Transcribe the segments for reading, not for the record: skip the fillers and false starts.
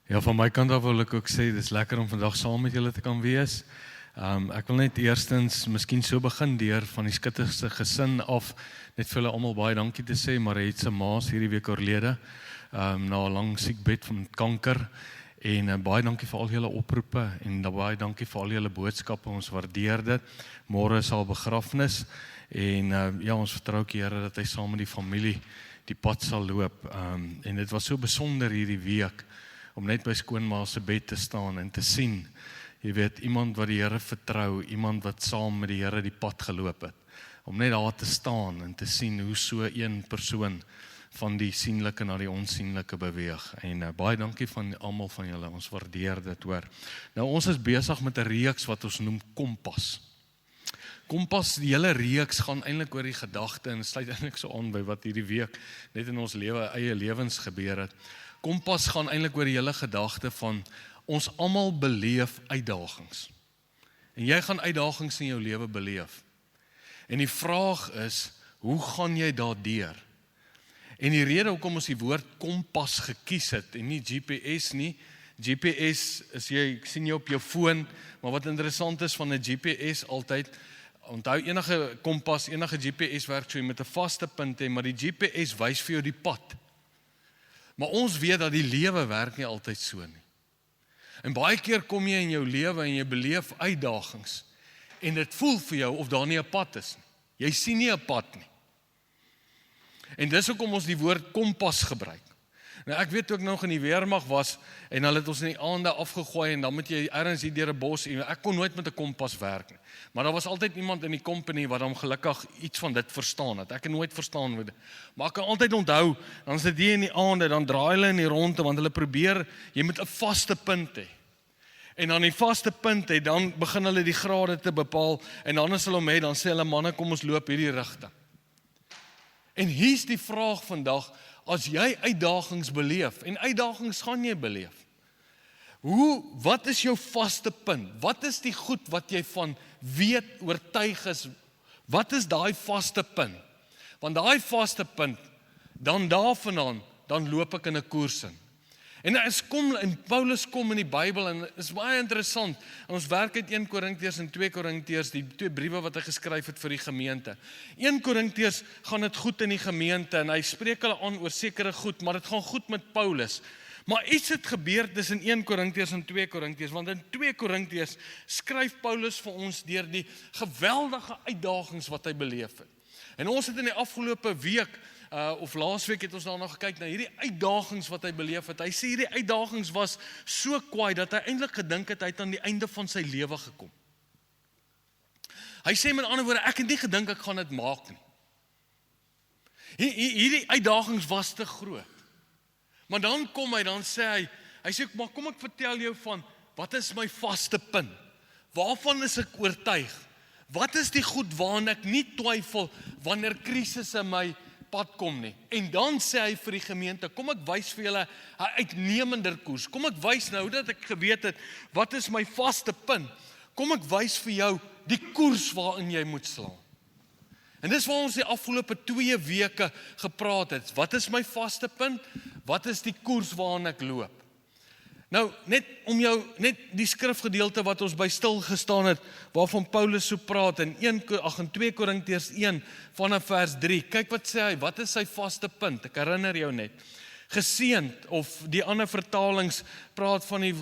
Ja, van my kant af wil ek ook sê, dis lekker om vandag saam met julle te kan wees. Ek wil net eerstens miskien so begin deur van die skitterste gesin af, net vir hulle almal baie dankie te sê, maar hy het sy ma's hierdie week oorlede, na 'n lang siekbed van kanker, en baie dankie vir al julle oproepe, en baie dankie vir al julle boodskappe, ons waardeer dit. Môre is al begrafnis, en ja, ons vertrou ook die Here dat hy saam met die familie die pad sal loop, en dit was so besonder hierdie week, om net by skoonma se bed te staan en te sien, jy weet, iemand wat die Here vertrou, iemand wat saam met die Here die pad geloop het, om net daar te staan en te sien hoe so een persoon van die sienlike na die onsienlike beweeg, en baie dankie van almal van julle, ons waardeer dit hoor. Nou ons is besig met 'n reeks wat ons noem Kompas. Kompas, die hele reeks gaan eintlik oor die gedagte, en sluit eintlik so aan by wat hierdie week net in ons eie lewens gebeur het. Kompas gaan eintlik oor die hele gedagte van ons almal beleef uitdagings. En jy gaan uitdagings in jou lewe beleef. En die vraag is, hoe gaan jy daardeur? En die rede hoekom ons die woord kompas gekies het, en nie GPS nie, GPS is ek sien jou op jou foon, maar wat interessant is van 'n GPS altyd, onthou enige kompas, enige GPS werk so met 'n vaste punt hê, maar die GPS wys vir jou die pad. Maar ons weet dat die lewe werk nie altyd so nie. En baie keer kom jy in jou lewe en jy beleef uitdagings, en dit voel vir jou of daar nie 'n pad is nie. Jy sien nie 'n pad nie. En dis hoekom ons die woord kompas gebruik. Nou ek weet ook nog in die weermag was, en hulle het ons in die aande afgegooi, en dan moet jy ergens hier deur 'n bos, en ek kon nooit met 'n kompas werk nie. Maar daar was altyd iemand in die company wat dan gelukkig iets van dit verstaan het. Ek het nooit verstaan hoe dit. Maar ek kan altyd onthou, dan sit jy in die aande, dan draai hulle in die ronde, want hulle probeer, jy moet 'n vaste punt hê. En dan die vaste punt hê, dan begin hulle die grade te bepaal, en dan as hulle hom het, dan sê hulle, manne, kom ons loop hierdie rigting. En hier's die vraag vandag, as jy uitdagings beleef, en uitdagings gaan jy beleef, wat is jou vaste punt? Wat is die goed wat jy van weet, oortuig is? Wat is daai vaste punt? Want daai vaste punt, dan daarvandaan, dan loop ek in 'n koers in. En Paulus kom in die Bybel, en is baie interessant, en ons werk uit 1 Korintiërs en 2 Korintiërs, die twee briewe wat hy geskryf het vir die gemeente. 1 Korintiërs gaan dit goed in die gemeente, en hy spreek hulle aan oor sekere goed, maar dit gaan goed met Paulus. Maar iets het gebeur tussen 1 Korintiërs en 2 Korintiërs, want in 2 Korintiërs skryf Paulus vir ons deur die geweldige uitdagings wat hy beleef het. En ons het in die afgelope week, of laasweek het ons daarna gekyk na hierdie uitdagings wat hy beleef het. Hy sê hierdie uitdagings was so kwaai dat hy eintlik gedink het hy het aan die einde van sy lewe gekom. Hy sê met ander woorde, ek het nie gedink ek gaan dit maak nie. Hierdie uitdagings was te groot. Maar dan kom hy, dan sê hy sê, maar kom ek vertel jou van, wat is my vaste punt? Waarvan is ek oortuig? Wat is die goed waaraan ek nie twyfel wanneer krisisse in my pad kom nie? En dan sê hy vir die gemeente, kom ek wys vir julle 'n uitnemender koers. Kom ek wys nou dat ek geweet het, wat is my vaste punt? Kom ek wys vir jou die koers waarin jy moet slaan. En dis waar ons die afgelope 2 weke gepraat het. Wat is my vaste punt? Wat is die koers waarin ek loop? Nou, net die skrifgedeelte wat ons by stil gestaan het, waarvan Paulus so praat in 2 Korintiërs 1 vanaf vers 3. Kyk wat sê hy, wat is sy vaste punt? Ek herinner jou net. Geseend, of die ander vertalings praat van die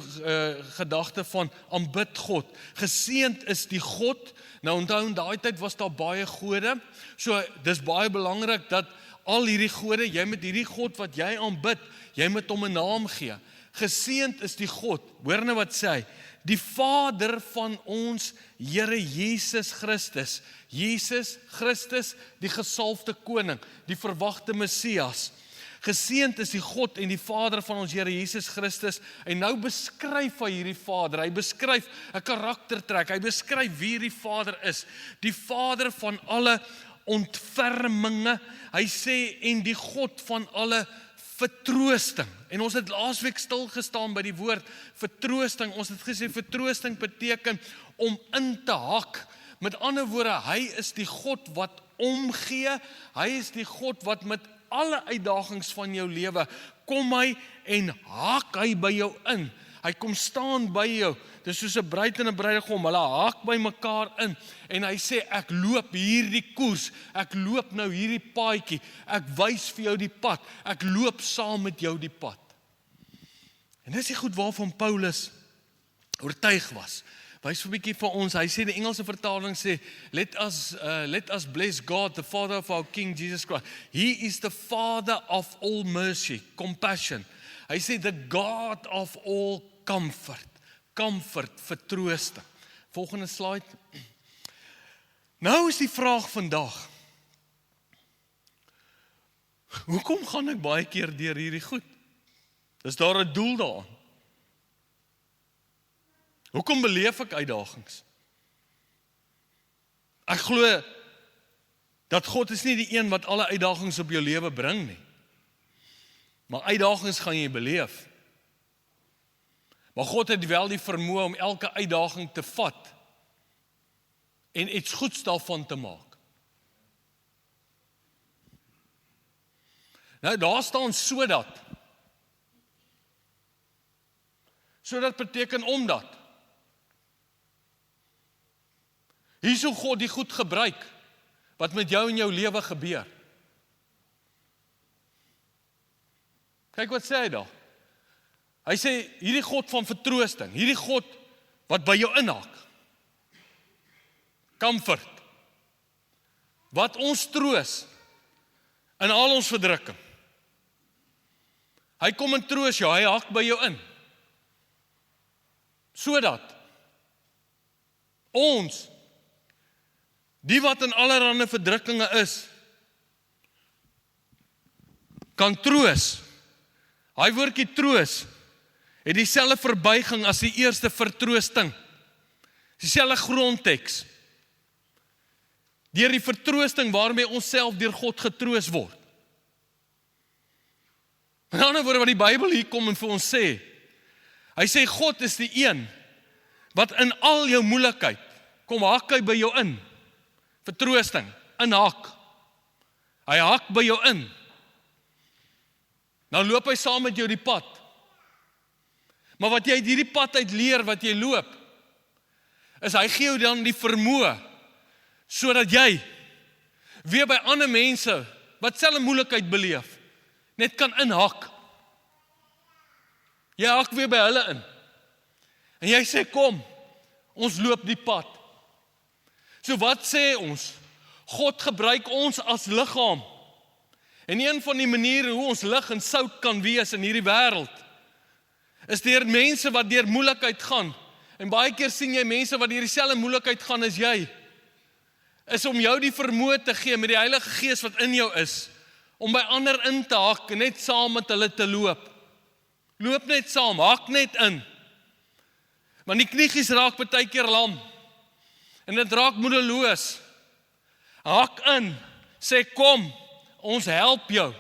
gedagte van aanbid God. Geseend is die God. Nou onthou, in daai tyd was daar baie gode. So dis baie belangrik dat al hierdie gode, jy moet hierdie God wat jy aanbid, jy moet hom 'n naam gee. Geseend is die God, hoor nou wat sê hy, die Vader van ons Here Jesus Christus. Jesus Christus, die gesalfde koning, die verwagte Messias. Geseend is die God en die Vader van ons Here Jesus Christus. En nou beskryf hy hierdie Vader, hy beskryf 'n karaktertrek, hy beskryf wie hierdie Vader is. Die Vader van alle ontferminge, hy sê, en die God van alle vertroosting. En ons het laasweek stil gestaan by die woord vertroosting. Ons het gesê vertroosting beteken om in te hak. Met ander woorde, hy is die God wat omgee. Hy is die God wat met alle uitdagings van jou lewe, kom hy en hak hy by jou in. Hy kom staan by jou. Dis soos 'n bruid en 'n bruidegom, hulle hak by mekaar in. En hy sê, ek loop hierdie koers, ek loop nou hierdie paadjie, ek wys vir jou die pad, ek loop saam met jou die pad. En dis die goed waarvan Paulus oortuig was. Wys vir 'n bietjie vir ons, hy sê die Engelse vertaling sê, let us bless God, the Father of our King Jesus Christ. He is the Father of all mercy, compassion. Hy sê the God of all comfort, vertroosting. Volgende slide. Nou is die vraag vandag, hoekom gaan ek baie keer deur hierdie goed? Is daar 'n doel daaraan? Hoekom beleef ek uitdagings? Ek glo dat God is nie die een wat alle uitdagings op jou lewe bring nie. Maar uitdagings gaan jy beleef. Maar God het wel die vermoë om elke uitdaging te vat en iets goeds daarvan te maak. Nou daar staan sodat. Sodat beteken omdat. Hier sou God die goed gebruik wat met jou in jou lewe gebeur. Kyk wat sê hy daar. Hy sê hierdie God van vertroosting, hierdie God wat by jou inhaak. Comfort. Wat ons troos in al ons verdrukking. Hy kom en troos jou, hy hak by jou in. Sodat ons, die wat in allerlei verdrukkinge is, kan troos. Hy woordjie troos het dieselfde verbuiging as die eerste vertroosting. Dieselfde grondteks. Deur die vertroosting waarmee ons self deur God getroos word. In ander woorde wat die Bybel hier kom en vir ons sê, hy sê God is die een wat in al jou moeilikheid kom hak hy by jou in. Vertroosting, inhak. Hy hak by jou in. Nou loop hy saam met jou die pad. Maar wat jy uit hierdie pad uit leer wat jy loop, is hy gee jou dan die vermoë sodat jy weer by ander mense wat selfe moeilikheid beleef, net kan inhak. Jy hak weer by hulle in. En jy sê kom, ons loop die pad. So wat sê ons? God gebruik ons as liggaam. En een van die maniere hoe ons lig en sout kan wees in hierdie wêreld, is deur mense wat deur moeilikheid gaan. En baie keer sien jy mense wat deur dieselfde moeilikheid gaan as jy, is om jou die vermoë te gee met die Heilige Gees wat in jou is, om by ander in te hak en net saam met hulle te loop. Loop net saam, hak net in. Want die kniegies raak baie keer lam. En dit raak moedeloos. Hak in, sê kom, ons help jou.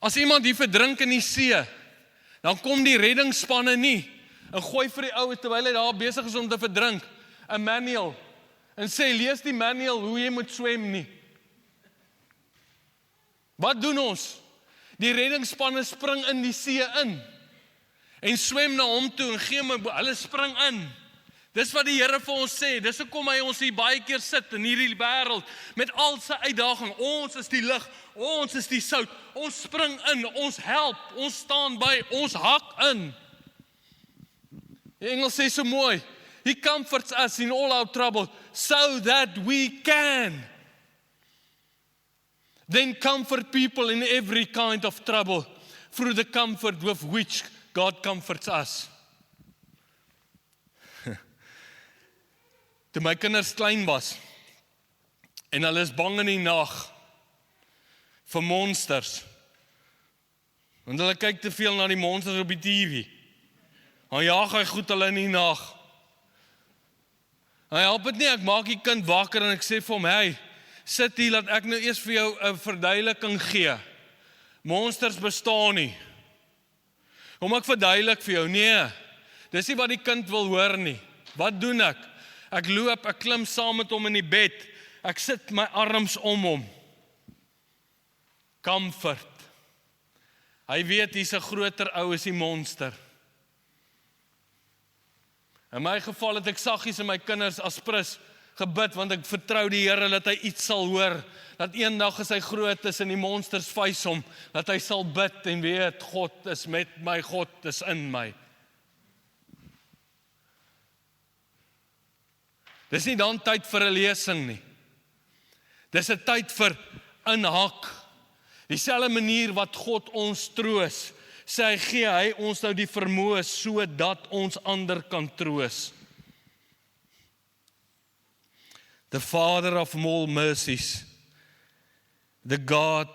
As iemand hier verdrink in die see, dan kom die reddingsspanne nie en gooi vir die ou terwyl hy daar besig is om te verdrink 'n manual en sê lees die manual hoe jy moet swem nie. Wat doen ons? Die reddingsspanne spring in die see in en swem na hom toe en gee hom, hulle spring in. Dis wat die Here vir ons sê, dis hoekom hy ons hier baie keer sit in hierdie wêreld, met al sy uitdaging, ons is die lig, ons is die sout, ons spring in, ons help, ons staan by, ons hak in. Die Engels sê so mooi, He comforts us in all our trouble, so that we can then comfort people in every kind of trouble, through the comfort with which God comforts us. Toe my kinders klein was, en hulle is bang in die nag vir monsters, want hulle kyk te veel na die monsters op die TV, dan jaag hy goed hulle in die nag. Hy help het nie, ek maak die kind wakker en ek sê vir hom, hey, sit hier, laat ek nou eers vir jou 'n verduideliking gee. Monsters bestaan nie. Kom ek verduidelik vir jou, nee, dis nie wat die kind wil hoor nie. Wat doen ek? Ek loop, ek klim saam met hom in die bed, ek sit my arms om hom. Comfort. Hy weet hy's 'n groter ou as die monster. In my geval het ek saggies in my kinders Aspris gebid, want ek vertrou die Here dat hy iets sal hoor, dat eendag as hy groot is en die monsters vuis hom, dat hy sal bid en weet, God is met my, God is in my. Dis nie dan tyd vir 'n lesing nie. Dis 'n tyd vir inhak. Dieselfde manier wat God ons troos, sê hy gee hy ons nou die vermoë sodat ons ander kan troos. The Father of all mercies, the God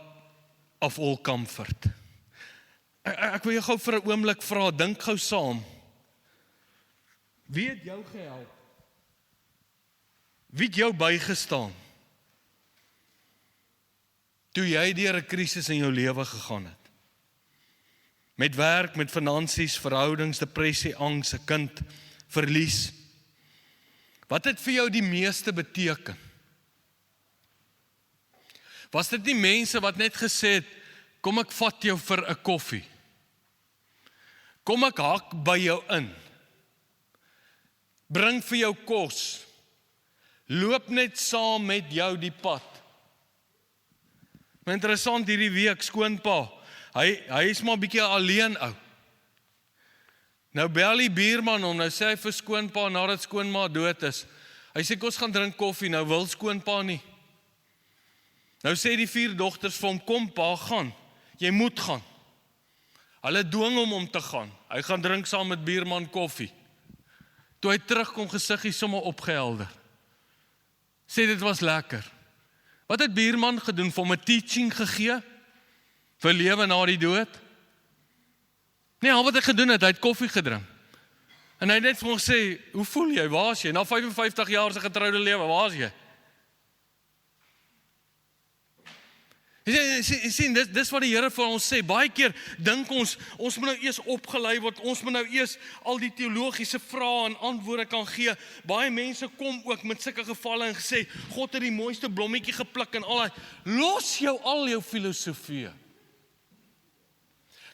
of all comfort. Ek wil jou gou vir 'n oomblik vra, dink gou saam. Wie het jou gehelp? Wie het jou bygestaan? Toe jy deur 'n krisis in jou lewe gegaan het. Met werk, met finansies, verhoudings, depressie, angs, 'n kind, verlies. Wat het vir jou die meeste beteken? Was dit nie mense wat net gesê het, kom ek vat jou vir 'n koffie. Kom ek hak by jou in. Bring vir jou kos. Loop net saam met jou die pad. Maar interessant hierdie week, skoonpa, hy is maar bietjie alleen ou. Nou bel die buurman hom, nou sê hy vir skoonpa, nadat skoonma dood is, hy sê, ons gaan drink koffie, nou wil skoonpa nie. Nou sê die 4 dogters vir hom, kom pa, gaan, jy moet gaan. Hulle dwing hom om te gaan, hy gaan drink saam met buurman koffie. Toe hy terugkom, gesiggie sommer opgehelder. Sê dit was lekker. Wat het buurman gedoen, vir hom 'n teaching gegee? Vir lewe na die dood? Nee, al wat hy gedoen het, hy het koffie gedrink. En hy het net vir hom gesê, hoe voel jy, waar is jy? Na 55 jaar se getroude lewe, waar is jy? Jy sien, dis wat die Here vir ons sê, baie keer dink ons moet nou eers opgelei word, ons moet nou eers al die teologiese vrae en antwoorde kan gee. Baie mense kom ook met sulke gevalle en gesê, God het die mooiste blommetjie gepluk en al daai. Los al jou filosofie.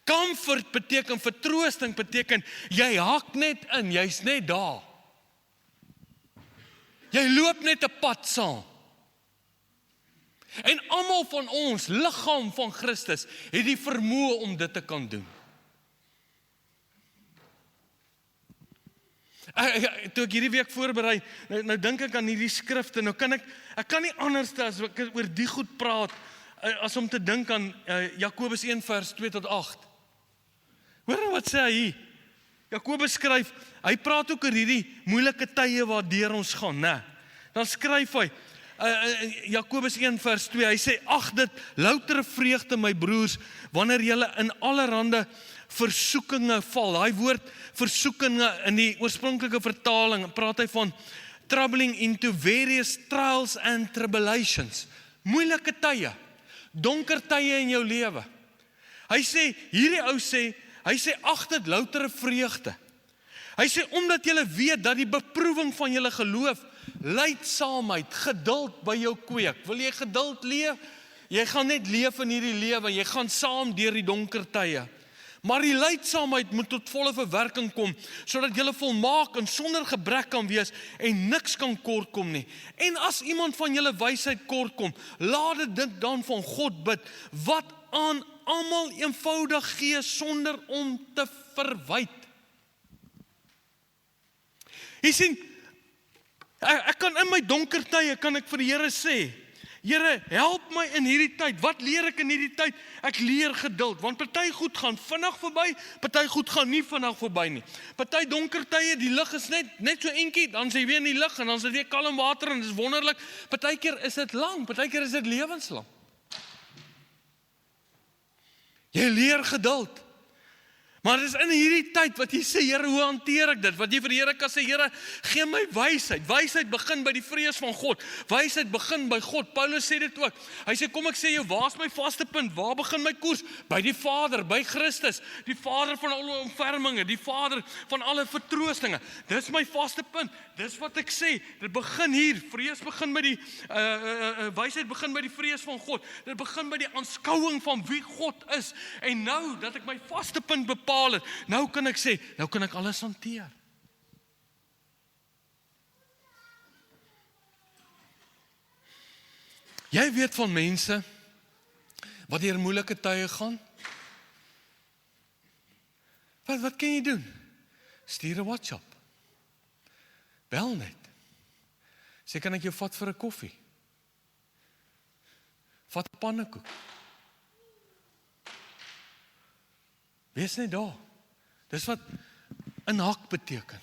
Comfort beteken, vertroosting beteken, jy hak net in, jy's net daar. Jy loop net 'n pad saam. En almal van ons, liggaam van Christus, het die vermoë om dit te kan doen. Toe ek hierdie week voorberei, nou dink ek aan hierdie skrifte, nou kan ek kan nie anders as ek oor die goed praat, as om te dink aan Jakobus 1 vers 2 tot 8. Hoor nou wat sê hy hier? Jakobus skryf, hy praat ook oor hierdie moeilike tye waardeur ons gaan, né? Dan skryf hy, Jakobus 1 vers 2, hy sê, ag dit loutere vreugde my broers, wanneer julle in allerhande versoekinge val. Daai woord versoekinge in die oorspronklike vertaling, praat hy van troubling into various trials and tribulations. Moeilike tye, donker tye in jou lewe. Hy sê, hierdie ou sê, hy sê, ag dit loutere vreugde. Hy sê, omdat julle weet dat die beproewing van julle geloof lydsaamheid, geduld by jou kweek. Wil jy geduld leef? Jy gaan net leef in hierdie lewe, jy gaan saam deur die donker tye. Maar die lydsaamheid moet tot volle verwerking kom, sodat jy volmaak en sonder gebrek kan wees en niks kan kortkom nie. En as iemand van julle wysheid kortkom, laat dit dan van God bid, wat aan almal eenvoudig gee sonder om te verwyd. Jy sien, ek kan in my donker tye, kan ek vir die Here sê, Here, help my in hierdie tyd. Wat leer ek in hierdie tyd? Ek leer geduld, want party goed gaan vinnig verby, party goed gaan nie vinnig verby nie. Party donker tye, die lig is net so entjie, dan is jy weer in die lig en dan is dit weer kalm water en dit is wonderlik. Partykeer is dit lank, partykeer is dit lewenslang. Jy leer geduld. Maar dis in hierdie tyd wat jy sê, Here, hoe hanteer ek dit? Wat jy vir die Here kan sê, Here, gee my wysheid. Wysheid begin by die vrees van God. Wysheid begin by God. Paulus sê dit ook. Hy sê, kom ek sê jou, waar is my vaste punt? Waar begin my koers? By die Vader, by Christus. Die Vader van alle ontferminge, die Vader van alle vertroostinge. Dis my vaste punt. Dis wat ek sê. Dit begin hier. Vrees begin by die wysheid begin by die vrees van God. Dit begin by die aanskouing van wie God is. En nou dat ek my vaste punt bepaal het, nou kan ek sê, nou kan ek alles hanteer. Jy weet van mense wat deur moeilike tye gaan. Wat kan jy doen? Stuur 'n WhatsApp. Bel net. Sê, kan ek jou vat vir 'n koffie? Vat 'n pannekoek. Wees net daar. Dis wat inhak beteken.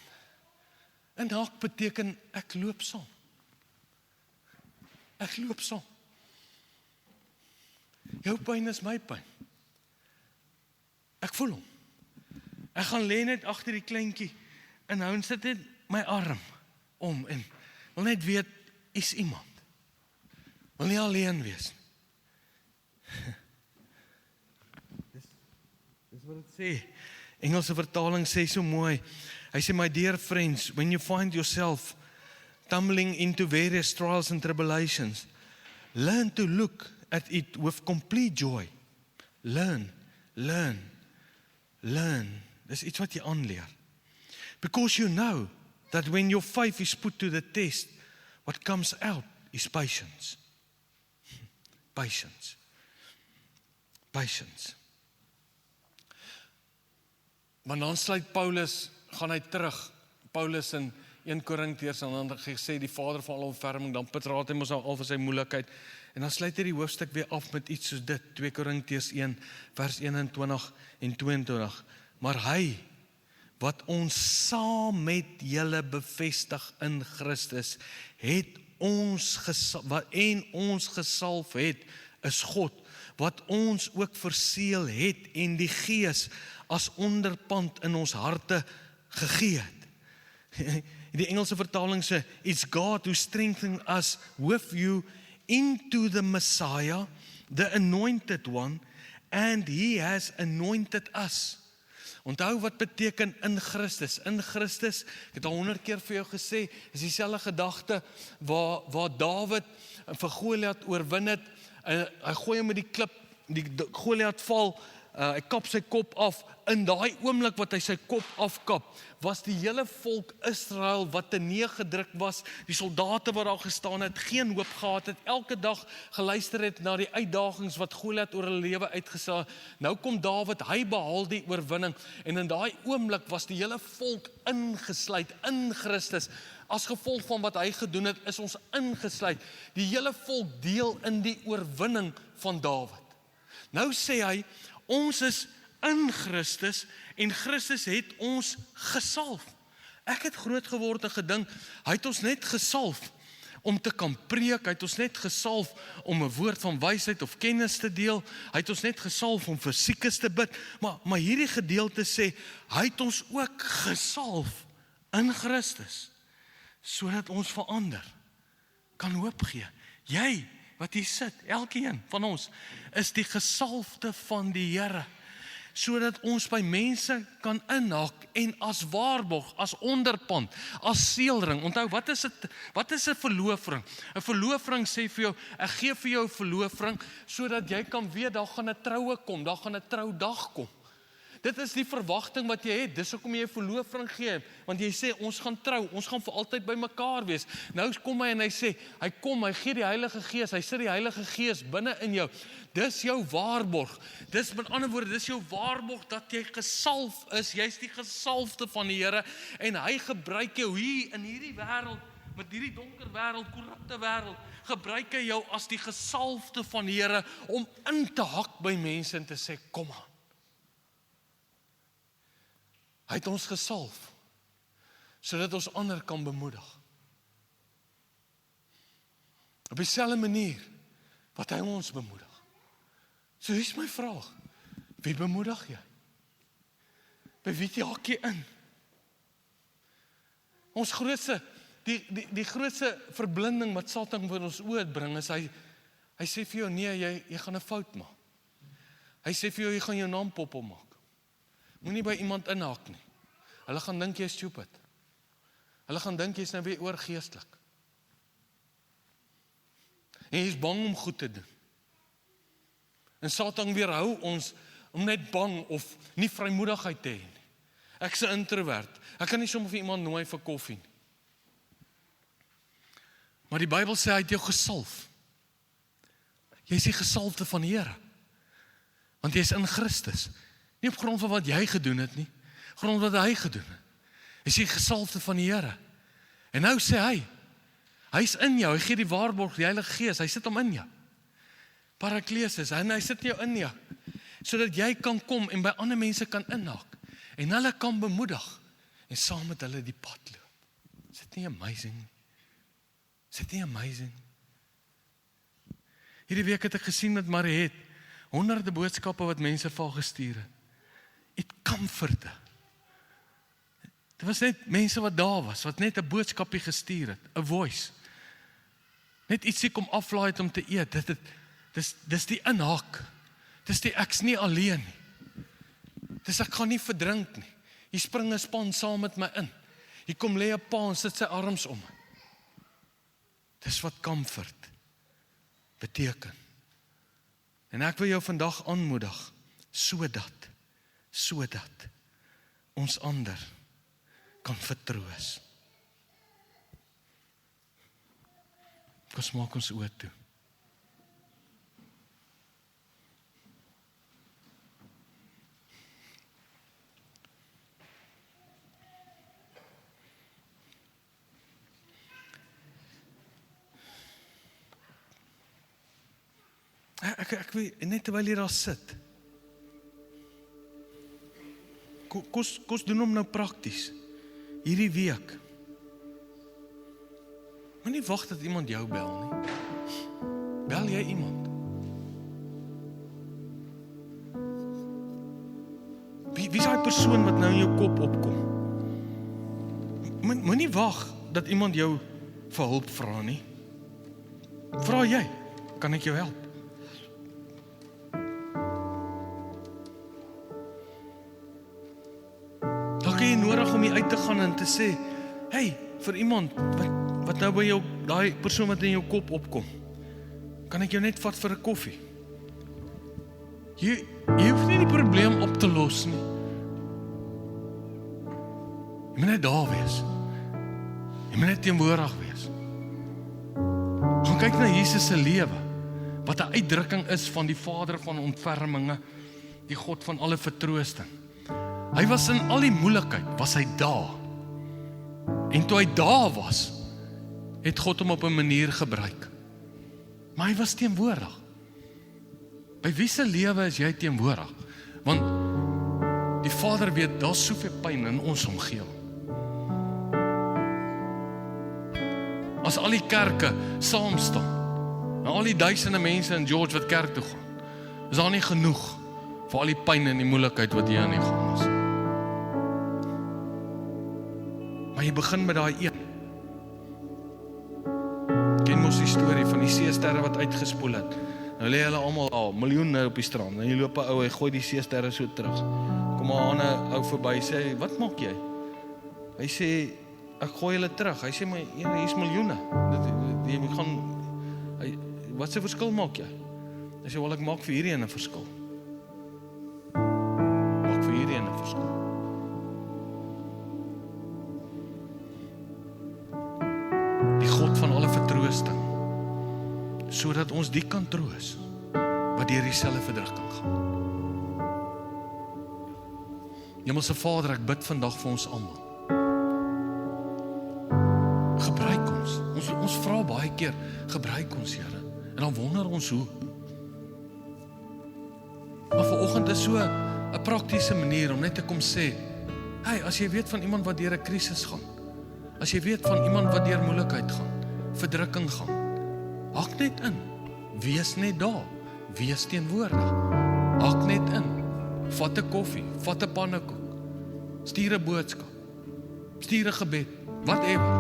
Inhak beteken ek loop saam. Ek loop saam. Jou pyn is my pyn. Ek voel hom. Ek gaan lê net agter die kleintjie en hou en sit net my arm om en wil net weet, is iemand. Wil nie alleen wees. Dis wat dit sê. Engelse vertaling sê so mooi. Hy sê, my dear friends, when you find yourself tumbling into various trials and tribulations, learn to look at it with complete joy. Learn. Dis iets wat jy aanleer. Because you know that when your faith is put to the test, what comes out is patience. Patience. Maar dan sluit Paulus, gaan hy terug, Paulus in 1 Korintiërs, en dan gesê die Vader van alle ontferming, dan praat hy mos nou al vir sy moeilikheid, en dan sluit hy die hoofstuk weer af met iets soos dit, 2 Korintiërs 1, vers 21 en 22, maar hy, wat ons saam met julle bevestig in Christus, het ons gesalf het, is God, wat ons ook verseël het en die Gees as onderpand in ons harte gegee het. Die Engelse vertaling sê, it's God who strengthens us with you into the Messiah, the anointed one, and he has anointed us. Onthou wat beteken in Christus. In Christus, ek het al 100 keer vir jou gesê, is dieselfde gedagte waar Dawid vir Goliat oorwin het. Hy gooi hom met die klip, die Goliat val, hy kap sy kop af. In daai oomblik wat hy sy kop afkap, was die hele volk Israel wat terneergedruk was, die soldate wat daar gestaan het, geen hoop gehad het, elke dag geluister het na die uitdagings wat Goliat oor hulle lewe uitgesaai. Nou kom Dawid, hy behaal die oorwinning, en in daai oomblik was die hele volk ingesluit in Christus. As gevolg van wat hy gedoen het, is ons ingesluit. Die hele volk deel in die oorwinning van Dawid. Nou sê hy, ons is in Christus, en Christus het ons gesalf. Ek het groot geword en gedink, hy het ons net gesalf om te kan preek, hy het ons net gesalf om 'n woord van wysheid of kennis te deel, hy het ons net gesalf om vir siekes te bid, maar hierdie gedeelte sê, hy het ons ook gesalf in Christus, sodat ons verander, kan hoop gee. Jy, wat hier sit, elkeen van ons, is die gesalfde van die Here, sodat ons by mense kan inhak en as waarborg, as onderpand, as seelring. Onthou, wat is 'n verloofring? 'n Verloofring sê vir jou, ek gee vir jou 'n verloofring, sodat jy kan weet, daar gaan 'n troue kom, daar gaan 'n troudag kom. Dit is die verwagting wat jy het, dis hoekom jy 'n verloofring gee, want jy sê, ons gaan trou, ons gaan vir altyd by mekaar wees. Nou kom hy en hy sê, hy gee die Heilige Gees, hy sit die Heilige Gees binne in jou. Dis jou waarborg, dis met ander woorde, dis jou waarborg dat jy gesalf is, jy's die gesalfde van die Here, en hy gebruik jou hier in hierdie wêreld, met hierdie donker wêreld, korrupte wêreld, gebruik hy jou as die gesalfde van die Here, om in te hak by mense en te sê, kom aan. Hy het ons gesalf, sodat ons ander kan bemoedig. Op dieselfde manier, wat hy ons bemoedig. So hier is my vraag, wie bemoedig jy? By wie haak jy in? Ons grootste, die grootste verblinding wat Satan vir ons oë bring, is hy sê vir jou, nee, jy gaan 'n fout maak. Hy sê vir jou, jy gaan jou naam pop maak. Moenie by iemand inhaak nie. Hulle gaan dink jy is stupid. Hulle gaan dink jy is nou weer oorgeestelik. En jy is bang om goed te doen. En Satan weerhou ons om net bang of nie vrymoedigheid te hê nie. Ek is 'n introvert. Ek kan nie sommer vir iemand nooi vir koffie nie. Maar die Bybel sê hy het jou gesalf. Jy is die gesalfde van die Here. Want jy is in Christus. Nie op grond van wat jy gedoen het nie, grond wat hy gedoen het. Jy is die gesalfde van die Here. En nou sê hy is in jou, hy gee die waarborg, die Heilige Gees, hy sit hom in jou. Paraklesis, en hy sit jou in jou, sodat jy kan kom en by ander mense kan inhaak, en hulle kan bemoedig, en saam met hulle die pad loop. Is dit nie amazing? Is dit nie amazing? Hierdie week het ek gesien met Mariet, honderde boodskappe wat mense vir haar gestuur het. It comforted. Dit was net mense wat daar was, wat net 'n boodskapie gestuur het, 'n voice. Net ietsie kom aflaai het om te eet, dis die inhaak. Dis die ek's nie alleen nie. Dis ek gaan nie verdrink nie. Hier spring 'n span saam met my in. Hier kom lê 'n pa en sit sy arms om my. Dis wat comfort beteken. En ek wil jou vandag aanmoedig, sodat ons ander kan vertroos. Kom maak ons oë toe. Ek wil net terwyl jy daar sit. Kos doen hom nou prakties. Hierdie week. Maar nie wag dat iemand jou bel nie. Bel jy iemand? Wie is daai persoon wat nou in jou kop opkom? Moenie wag dat iemand jou vir hulp vra nie. Vra jy, kan ek jou help? Nodig om jy uit te gaan en te sê, hey, vir iemand wat nou by jou, daai persoon wat in jou kop opkom, kan ek jou net vat vir 'n koffie? Jy hoef nie die probleem op te los nie. Jy moet net daar wees. Jy moet net teenwoordig wees. Gaan kyk na Jesus se lewe, wat 'n uitdrukking is van die Vader van ontferminge, die God van alle vertroosting. Hy was in al die moeilikheid, was hy daar. En toe hy daar was, het God hom op 'n manier gebruik. Maar hy was teenwoordig. By wie se lewe is jy teenwoordig? Want die Vader weet, daar's soveel pyn in ons omgewing. As al die kerke saam staan, en al die duisende mense in George wat kerk toe gaan, is daar nie genoeg vir al die pyn en die moeilikheid wat hier aan die gang is. Maar jy begin met daai een. Ken mos die storie van die seesterre wat uitgespoel het. Nou lê hulle almal al miljoene op die strand. En jy loop 'n ou, hy gooi die seesterre so terug. Kom maar 'n ander ou verby, sê, "Wat maak jy?" Hy sê, "Ek gooi hulle terug." Hy sê, "Maar hier's miljoene. Jy gaan wat se verskil maak jy?" Hy sê, "Wel, ek maak vir hierdie een 'n verskil." Maak vir hierdie een 'n verskil. Van alle vertroosting, sodat ons die kan troos wat deur dieselfde verdrukking gaan. Hemelse Vader, ek bid vandag vir ons almal. Gebruik ons. Ons vra baie keer, gebruik ons, Here. En dan wonder ons hoe. Maar vanoggend is so 'n praktiese manier om net te kom sê, hey, as jy weet van iemand wat deur 'n krisis gaan, as jy weet van iemand wat deur moeilikheid gaan, verdrukking gaan, haak net in, wees net daar, wees teenwoordig, haak net in, vat 'n koffie, vat 'n pannekoek, Stuur 'n boodskap. Stuur 'n gebed. Whatever.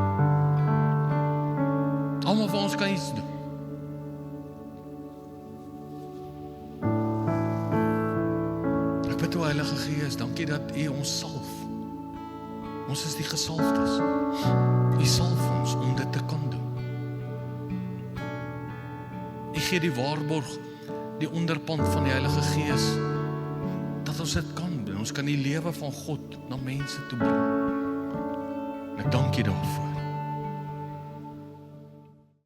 Almal van ons kan iets doen. Ek bid o Heilige Gees, dankie dat U ons salf. Ons is die gesalfdes. U salf ons om dit te kan doen. U gee die waarborg, die onderpand van die Heilige Gees, dat ons dit kan doen. Ons kan die lewe van God na mense toe bring. En ek dank U daarvoor.